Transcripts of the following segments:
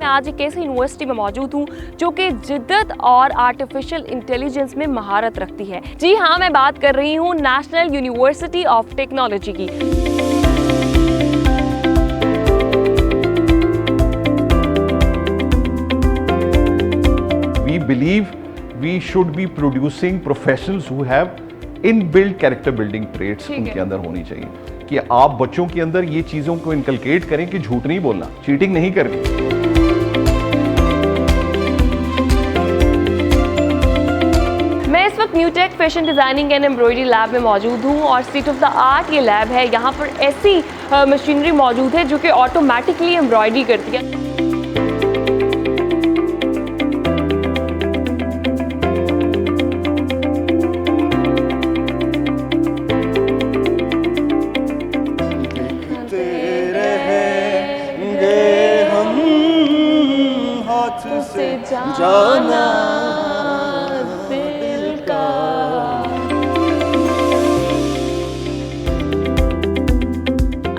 मैं आज एक ऐसी यूनिवर्सिटी में मौजूद हूँ जो कि जिद्दत और आर्टिफिशियल इंटेलिजेंस में महारत रखती है। जी हाँ, मैं बात कर रही हूँ नेशनल यूनिवर्सिटी ऑफ टेक्नोलॉजी की। We believe we should be producing professionals who have inbuilt character building traits उनके अंदर होनी चाहिए कि आप बच्चों के अंदर ये चीज़ों को इनकलकेट करें कि झूठ नहीं बोलना, चीटिंग नहीं करनी। मैं इस वक्त Newtech fashion designing and embroidery lab में मौजूद हूँ और स्टेट ऑफ द आर्ट ये लैब है। यहाँ पर ऐसी मशीनरी मौजूद है जो कि ऑटोमेटिकली एम्ब्रॉयडरी करती है। जाना दिल का।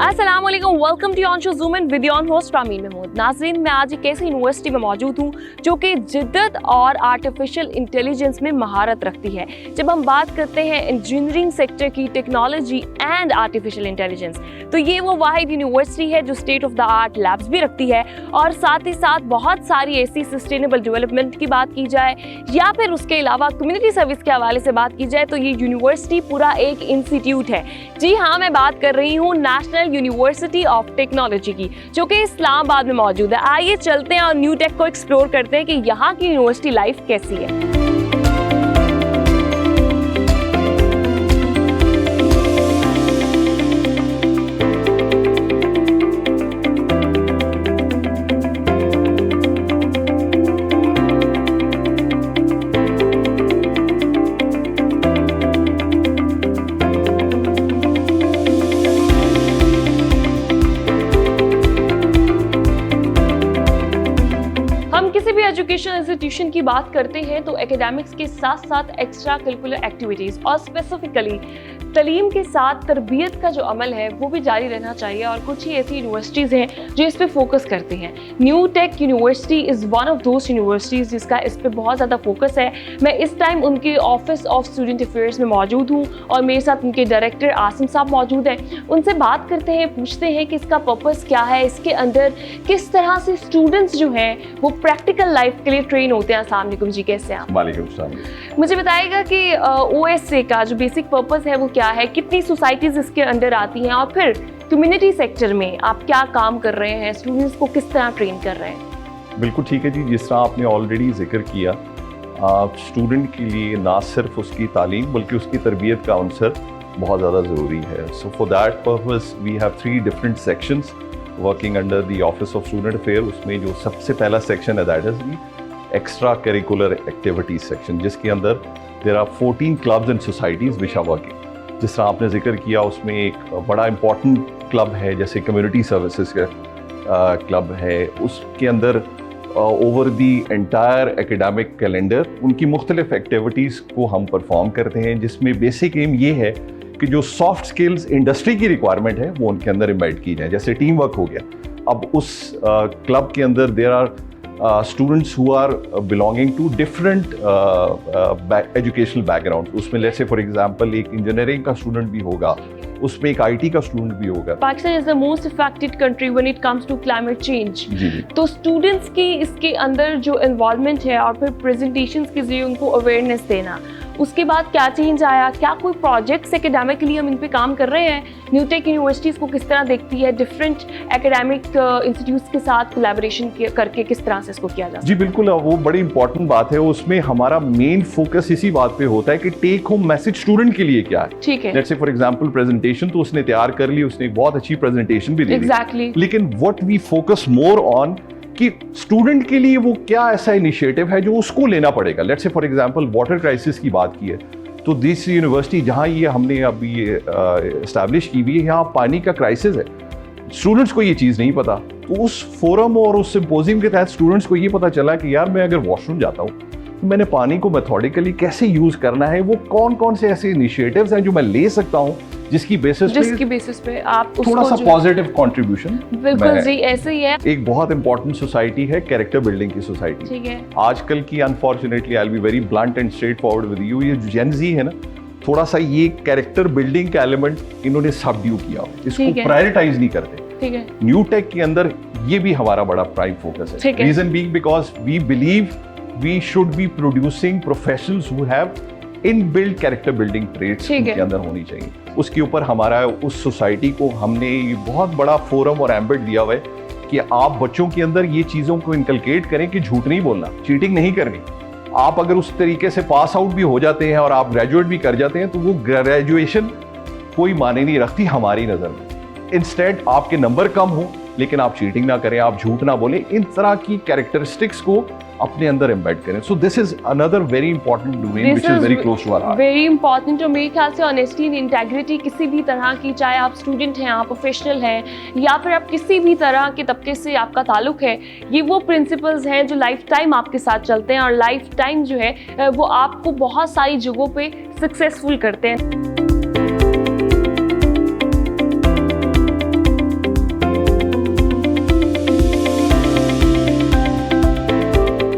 अस्सलाम वालेकुम, welcome to on show zoom in with your host Rameen Mahmood. नाज़रीन, मैं आज एक ऐसी यूनिवर्सिटी में मौजूद हूँ जो कि जिद्दत और आर्टिफिशियल इंटेलिजेंस में महारत रखती है। जब हम बात करते हैं इंजीनियरिंग सेक्टर की, टेक्नोलॉजी एंड आर्टिफिशियल इंटेलिजेंस, तो ये वो वाहिद यूनिवर्सिटी है जो state of the art labs भी रखती है और साथ ही साथ बहुत सारी ऐसी सस्टेनेबल डेवलपमेंट की बात की जाए या फिर उसके अलावा कम्युनिटी सर्विस के हवाले से बात की जाए तो ये यूनिवर्सिटी पूरा एक इंस्टीट्यूट है। जी हाँ, मैं बात कर रही हूँ नेशनल यूनिवर्सिटी ऑफ टेक्नोलॉजी की जो कि इस्लामाबाद में मौजूद है। आइए चलते हैं और न्यूटेक को एक्सप्लोर करते हैं कि यहाँ की यूनिवर्सिटी लाइफ कैसी है। किसी भी एजुकेशन इंस्टीट्यूशन की बात करते हैं तो एकेडमिक्स के साथ साथ एक्स्ट्रा करिकुलर एक्टिविटीज़ और स्पेसिफिकली तालीम के साथ तरबियत का जो अमल है वो भी जारी रहना चाहिए और कुछ ही ऐसी यूनिवर्सिटीज़ हैं जो इस पे फोकस करती हैं। Newtech university is one of those universities जिसका इस पे बहुत ज़्यादा फोकस है। मैं इस टाइम उनके ऑफिस ऑफ स्टूडेंट अफेयर्स में मौजूद हूँ और मेरे साथ उनके डायरेक्टर आसिम साहब मौजूद हैं। उनसे बात करते हैं, पूछते हैं कि इसका पर्पज़ क्या है, इसके अंदर किस तरह से स्टूडेंट्स जो हैं वो प्रैक्टिकल लाइफ के लिए ट्रेन होते हैं। अस्सलाम वालेकुम जी, कैसे हैं आप? वालेकुम सलाम। मुझे बताइएगा कि OSA का जो बेसिक पर्पस है वो क्या है, कितनी सोसाइटीज़ इसके अंदर आती हैं और फिर कम्युनिटी सेक्टर में आप क्या काम कर रहे हैं, स्टूडेंट्स को किस तरह ट्रेन कर रहे हैं? बिल्कुल ठीक है जी, जिस तरह आपने ऑलरेडी जिक्र किया, स्टूडेंट के लिए ना सिर्फ उसकी तालीम बल्कि उसकी तरबियत का अंसर बहुत ज़्यादा ज़रूरी है। So for that purpose we have 3 different sections working under the office of student affair. उसमें जो सबसे पहला सेक्शन है that is the extra curricular activities section, जिसके अंदर there are 14 clubs and societies which are working. जिस तरह आपने जिक्र किया, उसमें एक बड़ा इम्पॉर्टेंट क्लब है जैसे कम्युनिटी सर्विसेज का क्लब है। उसके अंदर over the entire academic calendar उनकी मुख्तलिफ एक्टिविटीज़ को हम परफॉर्म करते हैं, जिसमें बेसिक एम ये है कि जो सॉफ्ट स्किल्स इंडस्ट्री की रिक्वायरमेंट है वो उनके अंदर इम्बेड की जाए। जैसे टीम वर्क हो गया। अब उस क्लब के अंदर there are students who are belonging to different educational backgrounds। उसमें let's say for example एक engineering का student भी होगा, उसमें एक IT का student भी होगा। Pakistan is the most affected country when it comes to climate change। जी। तो स्टूडेंट्स की इसके अंदर जो इन्वॉल्वमेंट है और फिर प्रेजेंटेशंस के जरिए उनको अवेयरनेस देना, उसके बाद क्या चेंज आया, क्या कोई प्रोजेक्ट्स एकेडमिकली हम इन पे काम कर रहे हैं? न्यूटेक यूनिवर्सिटीज़ को किस तरह देखती है, डिफरेंट एकेडमिक इंस्टीट्यूट्स के साथ कोलैबोरेशन करके किस तरह से इसको किया जाता है? जी बिल्कुल, वो बड़ी इंपॉर्टेंट बात है। उसमें हमारा मेन फोकस इसी बात पे होता है कि टेक होम मैसेज स्टूडेंट के लिए क्या है। ठीक है। Let's say for example presentation तो उसने तैयार कर ली, उसने एक बहुत अच्छी प्रेजेंटेशन भी दी। एग्जैक्टली। लेकिन what we focus more on कि स्टूडेंट के लिए वो क्या ऐसा इनिशिएटिव है जो उसको लेना पड़ेगा। Let's say for example water crisis की बात की है तो दिस यूनिवर्सिटी जहाँ ये हमने अभी ये इस्टेब्लिश की हुई है, यहाँ पानी का क्राइसिस है, स्टूडेंट्स को ये चीज़ नहीं पता। तो उस फोरम और उस सिम्पोजियम के तहत स्टूडेंट्स को ये पता चला कि यार मैं अगर वॉशरूम जाता हूँ तो मैंने पानी को मेथोडिकली कैसे यूज़ करना है, वो कौन कौन से ऐसे इनिशिएटिव्स हैं जो मैं ले सकता हूँ जिसकी बेसिस पे आप थोड़ा सा पॉजिटिव कंट्रीब्यूशन। बिल्कुल जी, ऐसे ही है। एक बहुत इंपॉर्टेंट सोसाइटी है कैरेक्टर बिल्डिंग की सोसाइटी। ठीक है। आजकल की unfortunately I will be very blunt and straight forward with you, ये जेन ज़ी है ना, थोड़ा सा ये कैरेक्टर बिल्डिंग का एलिमेंट इन्होंने सबड्यू किया, इसको प्रायोरिटाइज नहीं करते। ठीक है। न्यू टेक के अंदर ये भी हमारा बड़ा प्राइम फोकस है। Reason being because we believe we should be producing professionals who have inbuilt character building traits उनके अंदर होनी चाहिए। उसके ऊपर हमारा उस सोसाइटी को हमने ये बहुत बड़ा फोरम और एम्बिट दिया हुआ है कि आप बच्चों के अंदर ये चीज़ों को इनकलकेट करें कि झूठ नहीं बोलना, चीटिंग नहीं करनी। आप अगर उस तरीके से पास आउट भी हो जाते हैं और आप ग्रेजुएट भी कर जाते हैं तो वो ग्रेजुएशन कोई माने नहीं रखती हमारी नज़र में। इंस्टेड आपके नंबर कम हो लेकिन आप चीटिंग ना करें, आप झूठ ना बोलें, इन तरह की कैरेक्टरिस्टिक्स को अपने अंदर एम्बेड करें। So this is another very important domain which is very close to our heart. Very important. और मेरे ख्याल से ऑनेस्टी एंड इंटेग्रिटी किसी भी तरह की, चाहे आप स्टूडेंट हैं, आप प्रोफेशनल हैं, या फिर आप किसी भी तरह के तबके से आपका ताल्लुक है, ये वो प्रिंसिपल्स हैं जो लाइफ टाइम आपके साथ चलते हैं और लाइफ टाइम जो है वो आपको बहुत सारी जगहों पे सक्सेसफुल करते हैं।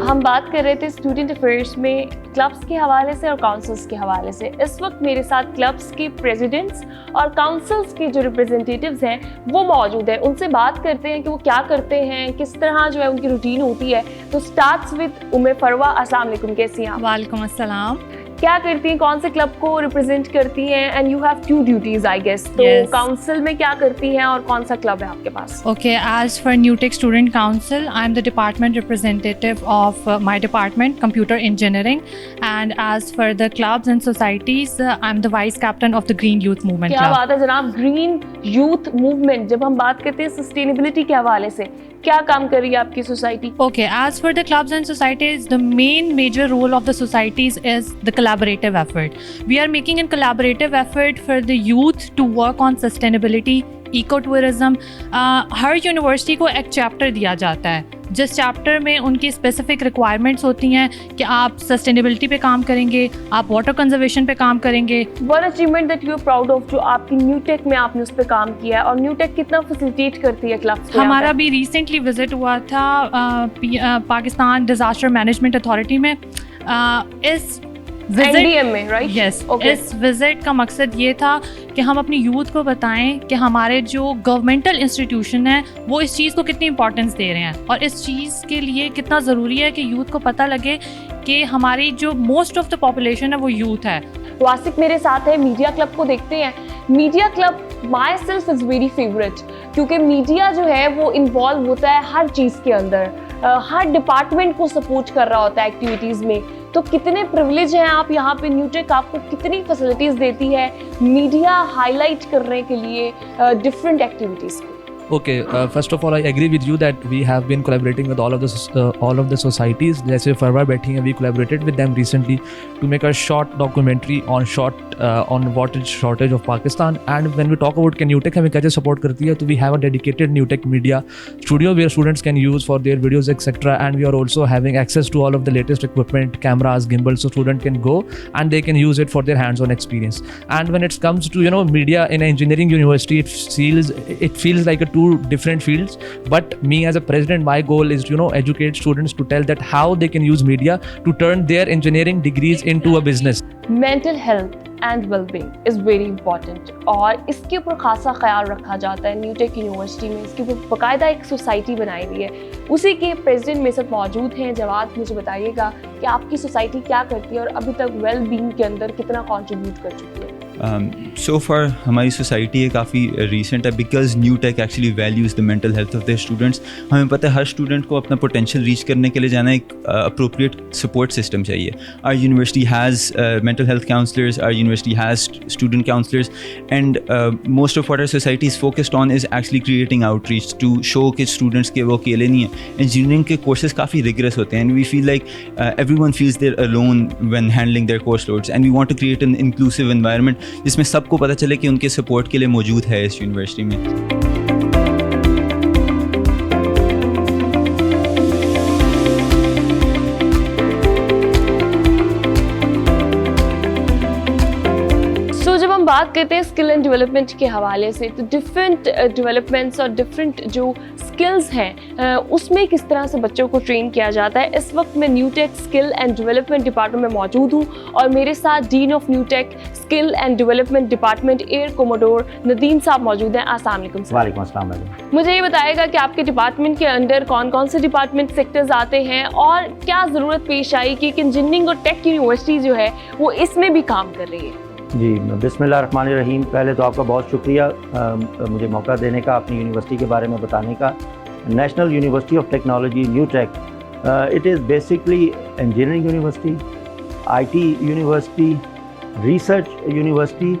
हम बात कर रहे थे स्टूडेंट अफेयर्स में क्लब्स के हवाले से और काउंसिल्स के हवाले से। इस वक्त मेरे साथ क्लब्स के प्रेसिडेंट्स और काउंसिल्स के जो रिप्रेजेंटेटिव्स हैं वो मौजूद हैं। उनसे बात करते हैं कि वो क्या करते हैं, किस तरह जो है उनकी रूटीन होती है। तो स्टार्ट्स विद उम्मे फरवा। अस्सलाम वालेकुम, कैसी हैं आप? वालेकुम अस्सलाम। क्या करती हैं, कौन से क्लब को रिप्रेजेंट करती हैं? And you have 2 duties I guess. तो काउंसिल में क्या करती हैं और कौन सा क्लब है आपके पास? Okay, as for new tech student council I am the department representative of my department computer engineering, and as for the clubs and societies I am the vice captain of the green youth movement. क्या बात है जनाब, green youth movement. जब हम बात करते हैं sustainability के हवाले से, क्या काम कर रही है आपकी society? Okay, as for the clubs and societies, the main major role of the societies is the collaborative effort. We are making a collaborative effort for the youth to work on sustainability, eco tourism. हर university को एक chapter दिया जाता है जिस chapter में उनकी specific requirements होती हैं कि आप सस्टेनेबिलिटी पे काम करेंगे, आप वाटर कंजर्वेशन पे काम करेंगे। One achievement that you are proud of जो आपकी न्यू टेक में आपने उस पर काम किया है, और न्यू टेक कितना फैसिलिटेट करती है क्लब्स को? हमारा भी रिसेंटली विजिट हुआ था पाकिस्तान डिजास्टर मैनेजमेंट अथॉरिटी में। इस NDM में, राइट? यस। इस विजिट का मकसद ये था कि हम अपनी यूथ को बताएं कि हमारे जो गवर्नमेंटल इंस्टीट्यूशन है वो इस चीज़ को कितनी इंपॉर्टेंस दे रहे हैं और इस चीज़ के लिए कितना ज़रूरी है कि यूथ को पता लगे कि हमारी जो मोस्ट ऑफ द पॉपुलेशन है वो यूथ है। वासिक मेरे साथ है, मीडिया क्लब को देखते हैं। Media club my self is very favourite, क्योंकि मीडिया जो है वो इन्वॉल्व होता है हर चीज़ के अंदर, हर डिपार्टमेंट को सपोर्ट कर रहा होता है एक्टिविटीज़ में। तो कितने प्रिविलेज हैं आप यहाँ पे, न्यू टेक आपको कितनी फैसिलिटीज़ देती है मीडिया हाईलाइट करने के लिए डिफरेंट एक्टिविटीज़ को? Okay, first of all, I agree with you that we have been collaborating with all of the societies. जैसे फरवा बैठी हैं, we collaborated with them recently to make a short documentary on water shortage of Pakistan. And when we talk about New Tech हमें कैसे support करती है, तो we have a dedicated New Tech media studio where students can use for their videos etc. And we are also having access to all of the latest equipment, cameras, gimbals, so student can go and they can use it for their hands-on experience. And when it comes to media in an engineering university, it feels like a two different fields, but me as a president, my goal is to educate students to tell that how they can use media to turn their engineering degrees into a business. Mental health and wellbeing is very important, और इसके ऊपर खासा ख्याल रखा जाता है new take university में। इसके ऊपर बाकायदा एक सोसाइटी बनाई हुई है। उसी के प्रेसिडेंट मेरे साथ मौजूद हैं। जवाद, मुझे बताइएगा कि आपकी सोसाइटी क्या करती है और अभी तक वेलबींग के अंदर कितना कॉन्ट्रीब्यूट कर चुकी है? सो फार हमारी सोसाइटी है काफ़ी रीसेंट है, because new take actually values the mental health of their students. हमें पता है हर स्टूडेंट को अपना पोटेंशियल रीच करने के लिए जाना एक अप्रोप्रिएट सपोर्ट सिस्टम चाहिए। Our university has mental health counsellors, our university has student counsellors, and most of what our society is focused on is actually creating outreach to show कि students के वो अकेले नहीं हैं। इंजीनियरिंग के courses काफ़ी rigorous होते हैं, and we feel like everyone feels they're alone when handling their course loads, and we want to create an inclusive environment जिसमें सबको पता चले कि उनके सपोर्ट के लिए मौजूद है इस यूनिवर्सिटी में। बात करते हैं स्किल एंड डेवलपमेंट के हवाले से, तो डिफरेंट डेवलपमेंट्स और डिफरेंट जो स्किल्स हैं उसमें किस तरह से बच्चों को ट्रेन किया जाता है। इस वक्त मैं Newtech skill and development department में मौजूद हूँ और मेरे साथ dean of Newtech skill and development department air commodore Nadeem साहब मौजूद हैं। अस्सलाम वालेकुम सर। वालेकुम अस्सलाम मैडम। मुझे ये बताएगा कि आपके डिपार्टमेंट के अंदर कौन कौन से डिपार्टमेंट सेक्टर्स आते हैं और क्या ज़रूरत पेश आई कि इंजीनियरिंग और टेक यूनिवर्सिटी जो है वो इसमें भी काम कर रही है। जी बिस्मिल्लाहिर्रहमानिर्रहीम। पहले तो आपका बहुत शुक्रिया मुझे मौका देने का, अपनी यूनिवर्सिटी के बारे में बताने का। National university of technology Newtech, it is basically engineering university, IT university, research university,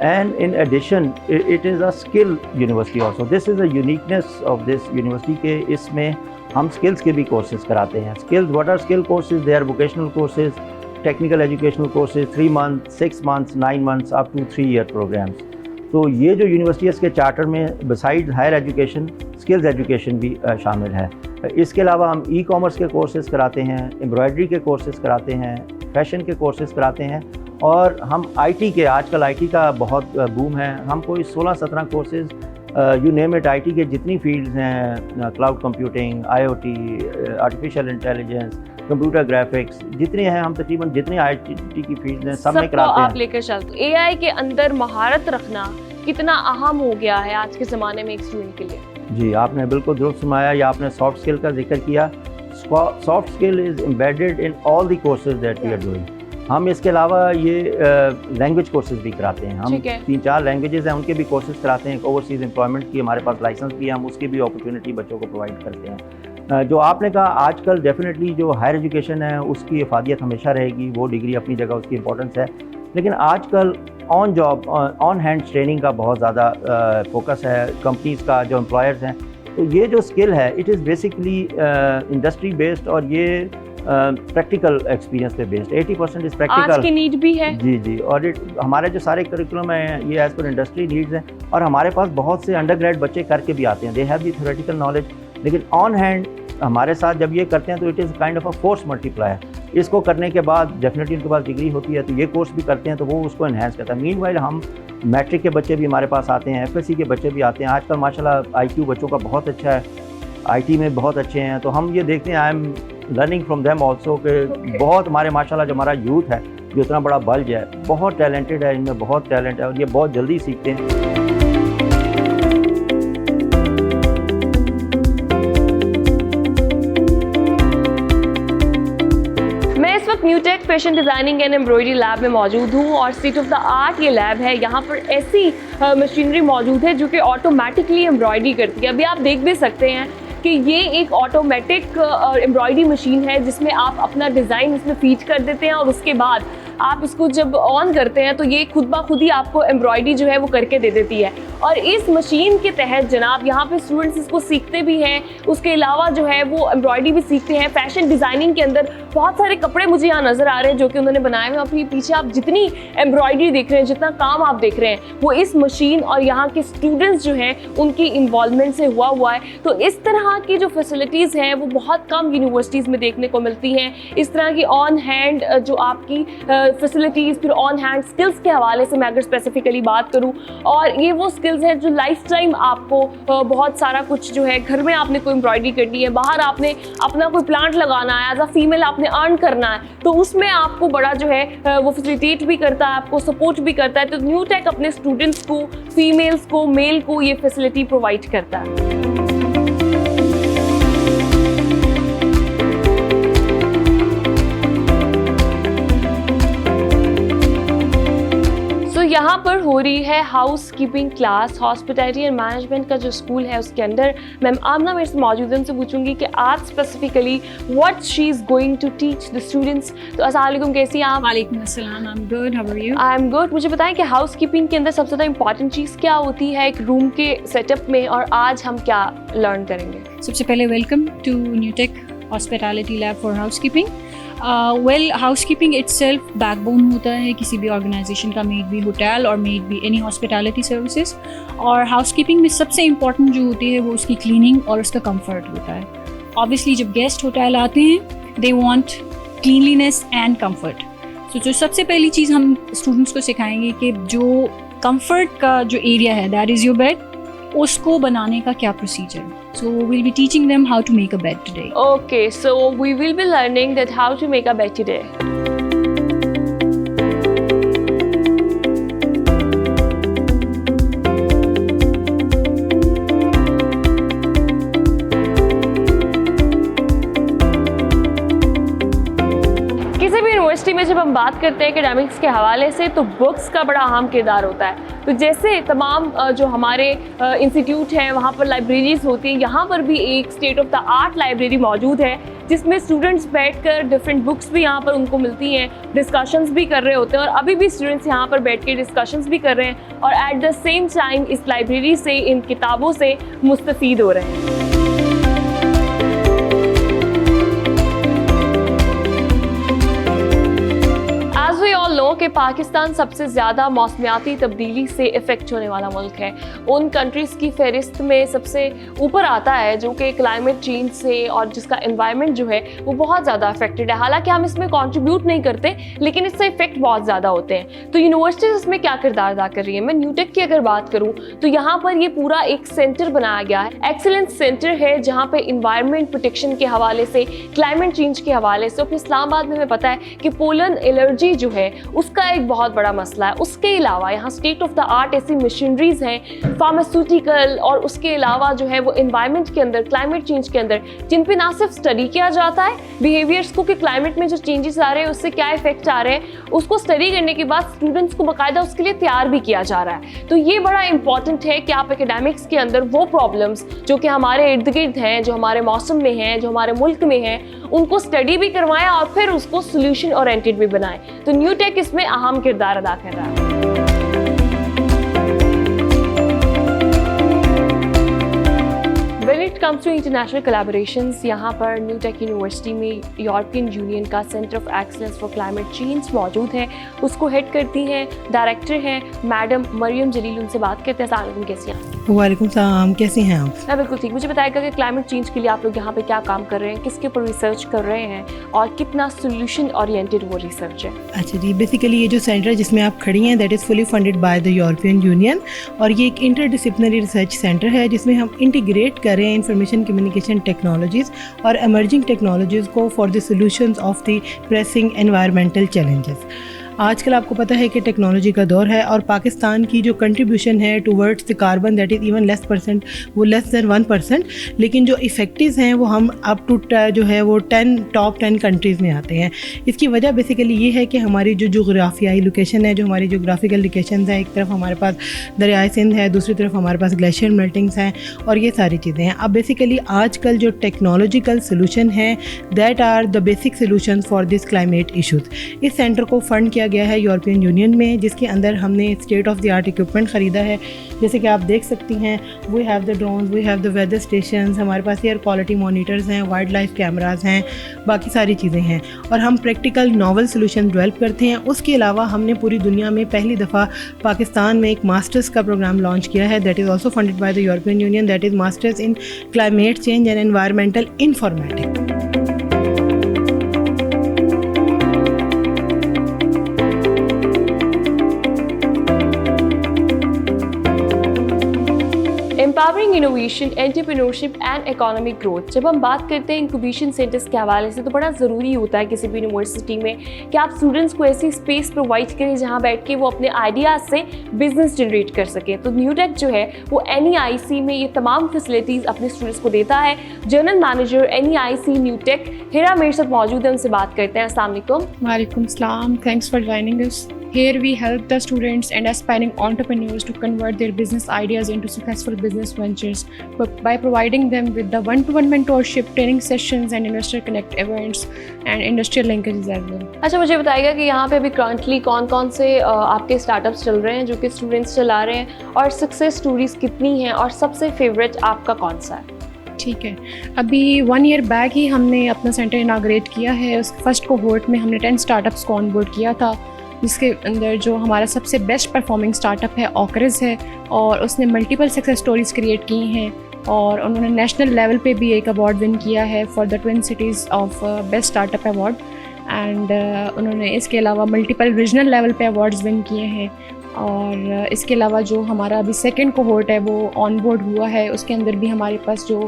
and in addition it is a skill university also. This is a uniqueness of this university के इसमें हम skills के भी courses कराते हैं। Skills, what are skill courses? They are vocational courses, technical educational courses, 3 months, 6 months, 9 months up to 3-year programs। तो ये जो यूनिवर्सिटी है इसके चार्टर में besides higher education skills education भी शामिल है। इसके अलावा हम ई-कॉमर्स के कोर्सेज़ कराते हैं, एम्ब्रॉयडरी के कोर्सेज़ कराते हैं, फैशन के कोर्सेज़ कराते हैं और हम IT के, आजकल IT का बहुत बूम है, हम कोई 16-17 courses you name it, IT के जितनी फील्ड्स हैं, cloud computing, IoT, artificial intelligence, computer graphics, जितने हैं हम तकरीबन जितने IT की फील्ड्स हैं सब में कराते हैं। आप लेकर चलते। AI के अंदर महारत रखना कितना अहम हो गया है आज के ज़माने में एक स्टूडेंट के लिए। जी आपने बिल्कुल दुरुस्त सुनाया, या आपने सॉफ्ट स्किल का जिक्र किया। Soft skill is embedded in all the courses that we are doing. हम इसके अलावा ये लैंग्वेज कोर्सेज भी कराते हैं। हम 3-4 लैंग्वेजेस हैं उनके भी कोर्सेज कराते हैं। ओवरसीज़ एम्प्लॉयमेंट की हमारे पास लाइसेंस भी है, हम उसकी भी अपॉर्चुनिटी बच्चों को प्रोवाइड करते हैं। जो आपने कहा आजकल डेफिनेटली जो हायर एजुकेशन है उसकी अफादियत हमेशा रहेगी, वो डिग्री अपनी जगह उसकी इंपॉर्टेंस है, लेकिन आजकल on job on hand training का बहुत ज़्यादा फोकस है कंपनीज़ का, जो एम्प्लॉयर्स हैं। तो ये जो स्किल है it is basically industry based और ये प्रैक्टिकल एक्सपीरियंस पे बेस्ड। 80% is practical. आज की नीड भी है। जी और हमारे जो सारे करिकुलम हैं ये एज़ पर इंडस्ट्री नीड्स हैं और हमारे पास बहुत से अंडर ग्रेड बच्चे करके भी आते हैं। They have the theoretical knowledge, लेकिन ऑन हैंड हमारे साथ जब ये करते हैं तो it is kind of a force multiplier. इसको करने के बाद डेफिनेटली उनके पास डिग्री होती है तो ये कोर्स भी करते हैं तो वो उसको इन्हेंस करता है। मीनवाइल हम मैट्रिक के बच्चे भी हमारे पास आते हैं, FSC के बच्चे भी आते हैं। आजकल माशाल्लाह IQ बच्चों का बहुत अच्छा है, IT में बहुत अच्छे हैं, तो हम ये देखते हैं I am learning from them also कि बहुत हमारे माशाल्लाह जो हमारा यूथ है जो इतना बड़ा बल्ज है, बहुत टैलेंटेड है, इनमें बहुत टैलेंट है और ये बहुत जल्दी सीखते हैं। Newtech fashion designing and embroidery lab में मौजूद हूँ और स्टेट ऑफ द आर्ट ये लैब है। यहाँ पर ऐसी मशीनरी मौजूद है जो कि ऑटोमेटिकली एम्ब्रॉयडरी करती है। अभी आप देख भी सकते हैं कि ये एक ऑटोमेटिक एम्ब्रॉयडरी मशीन है जिसमें आप अपना डिज़ाइन इसमें फीड कर देते हैं और उसके बाद आप इसको जब ऑन करते हैं तो ये खुद ब खुद ही आपको एम्ब्रॉयडरी जो है वो करके दे देती है। और इस मशीन के तहत जनाब यहाँ पे स्टूडेंट्स इसको सीखते भी हैं, उसके अलावा जो है वो एम्ब्रॉयडरी भी सीखते हैं। फैशन डिज़ाइनिंग के अंदर बहुत सारे कपड़े मुझे यहाँ नज़र आ रहे हैं जो कि उन्होंने बनाए हुए हैं। अपनी पीछे आप जितनी एम्ब्रॉयडरी देख रहे हैं, जितना काम आप देख रहे हैं, वो इस मशीन और यहाँ के स्टूडेंट्स जो हैं उनकी इन्वॉल्वमेंट से हुआ है। तो इस तरह की जो फैसिलिटीज़ हैं वो बहुत कम यूनिवर्सिटीज़ में देखने को मिलती हैं। इस तरह की ऑन हैंड जो आपकी फैसिलिटीज़, फिर ऑन हैंड स्किल्स के हवाले से मैं अगर स्पेसिफिकली बात करूं, और ये वो स्किल्स हैं जो लाइफ टाइम आपको बहुत सारा कुछ जो है, घर में आपने कोई एम्ब्रॉयडरी करनी है, बाहर आपने अपना कोई प्लांट लगाना है, एज अ फीमेल आपने अर्न करना है, तो उसमें आपको बड़ा जो है वो फैसिलिटेट भी करता है, आपको सपोर्ट भी करता है। तो न्यूटेक अपने स्टूडेंट्स को, फीमेल्स को, मेल को ये फैसिलिटी प्रोवाइड करता है। यहाँ पर हो रही है house keeping class. Hospitality and management का जो स्कूल है उसके अंदर मैम आमना मेरे से मौजूद है, उनसे पूछूंगी कि आज specifically what she is going to teach the students. तो अस्सलाम वालेकुम, कैसी हैं आप? वालेकुम अस्सलाम, I am good, how are you? I am good. मुझे बताएं कि हाउस कीपिंग के अंदर सबसे ज़्यादा इंपॉर्टेंट चीज़ क्या होती है एक रूम के सेटअप में, और आज हम क्या लर्न करेंगे? सबसे पहले welcome to Newtech hospitality lab for housekeeping. Well, housekeeping itself backbone होता है किसी भी ऑर्गेनाइजेशन का, मे इट बी होटल और may it be any hospitality services. और हाउसकीपिंग में सबसे इम्पॉर्टेंट जो होती है वो उसकी क्लीनिंग और उसका कंफर्ट होता है। ऑब्वियसली जब गेस्ट होटल आते हैं they want cleanliness and comfort. So जो सबसे पहली चीज़ हम स्टूडेंट्स को सिखाएंगे कि जो कंफर्ट का जो एरिया है, दैट इज़ योर बेड, उसको बनाने का क्या procedure. So we'll be teaching them how to make a bed today. Okay, so we will be learning that how to make a bed today. किसी भी university में जब हम बात करते हैं एकेडमिक्स के हवाले से तो बुक्स का बड़ा अहम किरदार होता है. तो जैसे तमाम जो हमारे इंस्टीट्यूट हैं वहाँ पर लाइब्रेरीज होती हैं, यहाँ पर भी एक state of the art library मौजूद है जिसमें स्टूडेंट्स बैठकर डिफरेंट बुक्स भी यहाँ पर उनको मिलती हैं, डिस्कशंस भी कर रहे होते हैं और अभी भी स्टूडेंट्स यहाँ पर बैठ के डिस्कशंस भी कर रहे हैं और एट द सेम टाइम इस लाइब्रेरी से, इन किताबों से मुस्तफ़ीद हो रहे हैं. कि पाकिस्तान सबसे ज़्यादा मौसमियाती तब्दीली से इफ़ेक्ट होने वाला मुल्क है. उन कंट्रीज़ की फहरिस्त में सबसे ऊपर आता है जो कि क्लाइमेट चेंज से और जिसका एनवायरनमेंट जो है वो बहुत ज़्यादा अफेक्टेड है. हालांकि हम इसमें कंट्रीब्यूट नहीं करते लेकिन इससे इफ़ेक्ट बहुत ज़्यादा होते हैं. तो यूनिवर्सिटीज़ इसमें क्या किरदार अदा कर रही है? मैं न्यूटेक की अगर बात करूँ तो यहाँ पर ये पूरा एक सेंटर बनाया गया है, एक्सीलेंस सेंटर है जहाँ पर इन्वायरमेंट प्रोटेक्शन के हवाले से, क्लाइमेट चेंज के हवाले से. अपने इस्लामाबाद में हमें पता है कि पोलन एलर्जी जो है उसका एक बहुत बड़ा मसला है. उसके अलावा यहाँ स्टेट ऑफ द आर्ट ऐसी मशीनरीज हैं, फार्मास्यूटिकल और उसके अलावा जो है वो एनवायरनमेंट के अंदर, क्लाइमेट चेंज के अंदर, जिन पे ना सिर्फ स्टडी किया जाता है बिहेवियर्स को कि क्लाइमेट में जो चेंजेस आ रहे हैं उससे क्या इफेक्ट आ रहे हैं, उसको स्टडी करने के बाद स्टूडेंट्स को बाकायदा उसके लिए तैयार भी किया जा रहा है. तो ये बड़ा इंपॉर्टेंट है कि आप एकेडमिक्स के अंदर वो प्रॉब्लम्स जो कि हमारे इर्द गिर्द हैं, जो हमारे मौसम में हैं, जो हमारे मुल्क में हैं, उनको स्टडी भी करवाएं और फिर उसको सोल्यूशन ओरिएंटेड भी बनाएं. तो न्यूटेक इसमें अहम किरदार अदा कर रहा है. When it comes to international collaborations, यहाँ पर न्यूटेक यूनिवर्सिटी में यूरोपियन यूनियन का centre of excellence for climate change मौजूद है. उसको हेड करती हैं, डायरेक्टर हैं मैडम मरियम जलील. उनसे बात करते हैं. अस्सलाम वालेकुम, कैसी हैं? वालेकुम सलाम, कैसी हैं आप? मैं बिल्कुल ठीक. मुझे बताएगा कि क्लाइमेट चेंज के लिए आप लोग यहाँ पे क्या काम कर रहे हैं, किसके ऊपर रिसर्च कर रहे हैं और कितना सोल्यूशन ओरिएंटेड वो रिसर्च है? अच्छा जी, बेसिकली ये जो सेंटर है जिसमें आप खड़ी हैं that is fully funded by the European union और ये एक इंटरडिसिप्लिनरी रिसर्च सेंटर है जिसमें हम इंटीग्रेट कर रहे हैं इंफॉर्मेशन कम्युनिकेशन टेक्नोलॉजीज़ और एमर्जिंग टेक्नोलॉजीज़ को for the solutions of the pressing environmental challenges. आजकल आपको पता है कि टेक्नोलॉजी का दौर है और पाकिस्तान की जो कंट्रीब्यूशन है towards the carbon that is even less percent, वो लेस दैन 1%, लेकिन जो इफ़ेक्टिव्स हैं वो हम अप टू जो है वो टॉप 10 कंट्रीज़ में आते हैं. इसकी वजह बेसिकली ये है कि हमारी जो जोग्राफियाई लोकेशन है, जो हमारी जोग्राफिकल लोकेशन है, एक तरफ हमारे पास दरियाए सिंध है, दूसरी तरफ हमारे पास ग्लेशियर मेल्टिंग्स हैं और ये सारी चीज़ें हैं. अब बेसिकली आजकल जो टेक्नोलॉजिकल सोल्यूशन है that are the basic solution for this climate issues. इस सेंटर को फंड किया गया है यूरोपियन यूनियन में जिसके अंदर हमने state of the art equipment ख़रीदा है. जैसे कि आप देख सकती हैं, we have the drones, we have the weather stations, हमारे पास एयर क्वालिटी मॉनिटर्स हैं, वाइल्ड लाइफ कैमराज हैं, बाकी सारी चीज़ें हैं और हम प्रैक्टिकल नॉवल सोल्यूशन डेवलप करते हैं. उसके अलावा हमने पूरी दुनिया में पहली दफ़ा पाकिस्तान में एक मास्टर्स का प्रोग्राम लॉन्च किया है that is also funded by the European union, that is masters in climate change and environmental informatics. Empowering innovation, entrepreneurship and economic growth. जब हम बात करते हैं इंक्यूबेशन सेंटर्स के हवाले से तो बड़ा ज़रूरी होता है किसी भी यूनिवर्सिटी में कि आप स्टूडेंट्स को ऐसी स्पेस प्रोवाइड करें जहां बैठ के वो अपने आइडियाज़ से बिजनेस जनरेट कर सकें. तो न्यूटेक जो है वो NEIC में ये तमाम फैसिलिटीज़ अपने स्टूडेंट्स को देता है. जनरल मैनेजर NEIC न्यूटेक हिरा मेरे साथ मौजूद है, उनसे बात करते हैं. अस्सलाम वालेकुम. Walaikum Salam. Thanks for joining us. Here we help the students and aspiring entrepreneurs to convert their business ideas into successful business ventures by providing them with the one-to-one mentorship, training sessions and investor connect events and industrial linkages as well. अच्छा, मुझे बताइएगा कि यहाँ पे अभी currently कौन कौन से आपके स्टार्टअप्स चल रहे हैं जो कि स्टूडेंट्स चला रहे हैं और सक्सेस स्टोरीज कितनी हैं और सबसे फेवरेट आपका कौन सा है? ठीक है, अभी 1 ईयर बैक ही हमने अपना सेंटर इनाग्रेट किया है. उस फर्स्ट कोहोर्ट में हमने 10 स्टार्टअप्स को ऑनबोर्ड किया था जिसके अंदर जो हमारा सबसे बेस्ट परफॉर्मिंग स्टार्टअप है ऑकरिस है और उसने मल्टीपल सक्सेस स्टोरीज क्रिएट की हैं और उन्होंने नेशनल लेवल पे भी एक अवार्ड विन किया है for the twin cities of best startup award and उन्होंने इसके अलावा मल्टीपल रीजनल लेवल पे अवार्ड्स विन किए हैं. और इसके अलावा जो हमारा अभी सेकंड कोहोर्ट है वो ऑन बोर्ड हुआ है, उसके अंदर भी हमारे पास जो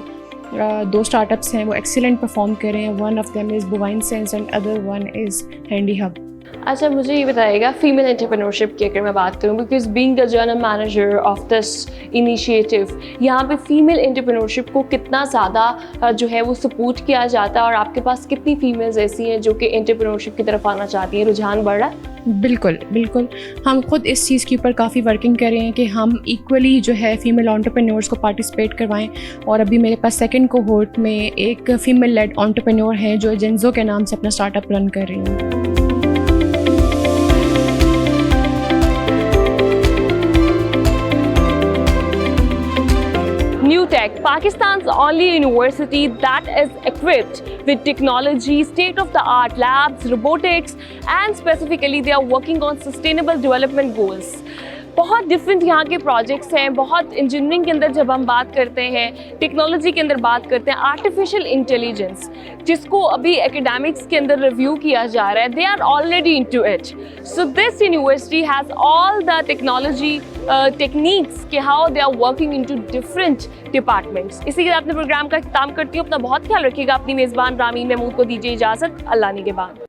2 स्टार्टअप्स हैं वो एक्सीलेंट परफॉर्म कर रहे हैं। One of them is bovine sense and other one is handy hub. अच्छा, मुझे ये बताइएगा फीमेल एंटरप्रेन्योरशिप की अगर मैं बात करूँ, because being the general manager of this initiative, यहाँ पे फीमेल एंटरप्रेन्योरशिप को कितना ज़्यादा जो है वो सपोर्ट किया जाता है और आपके पास कितनी फीमेल्स ऐसी हैं जो कि एंटरप्रेन्योरशिप की तरफ आना चाहती हैं? रुझान बढ़ रहा है? बिल्कुल बिल्कुल, हम खुद इस चीज़ के ऊपर काफ़ी वर्किंग कर रहे हैं कि हम इक्वली जो है फीमेल एंटरप्रेन्योर्स को पार्टिसिपेट करवाएं। और अभी मेरे पास सेकंड कोहोर्ट में एक फीमेल लेड एंटरप्रेन्योर है जो जेंजो के नाम से अपना स्टार्टअप रन कर रही हैं। NUTech, Pakistan's only university that is equipped with technology, state-of-the-art labs, robotics, and specifically they are working on sustainable development goals. बहुत डिफरेंट यहाँ के प्रोजेक्ट्स हैं, बहुत इंजीनियरिंग के अंदर जब हम बात करते हैं, टेक्नोलॉजी के अंदर बात करते हैं, आर्टिफिशियल इंटेलिजेंस जिसको अभी एकेडमिक्स के अंदर रिव्यू किया जा रहा है, they are already into it. So this university has all the technology techniques के how they are working into different departments. इसी के साथ अपने प्रोग्राम का इख्तिताम करती हूँ। अपना बहुत ख्याल रखिएगा। अपनी मेज़बान रामीन महमूद को दीजिए इजाज़त। अल्लाह ने के बाद।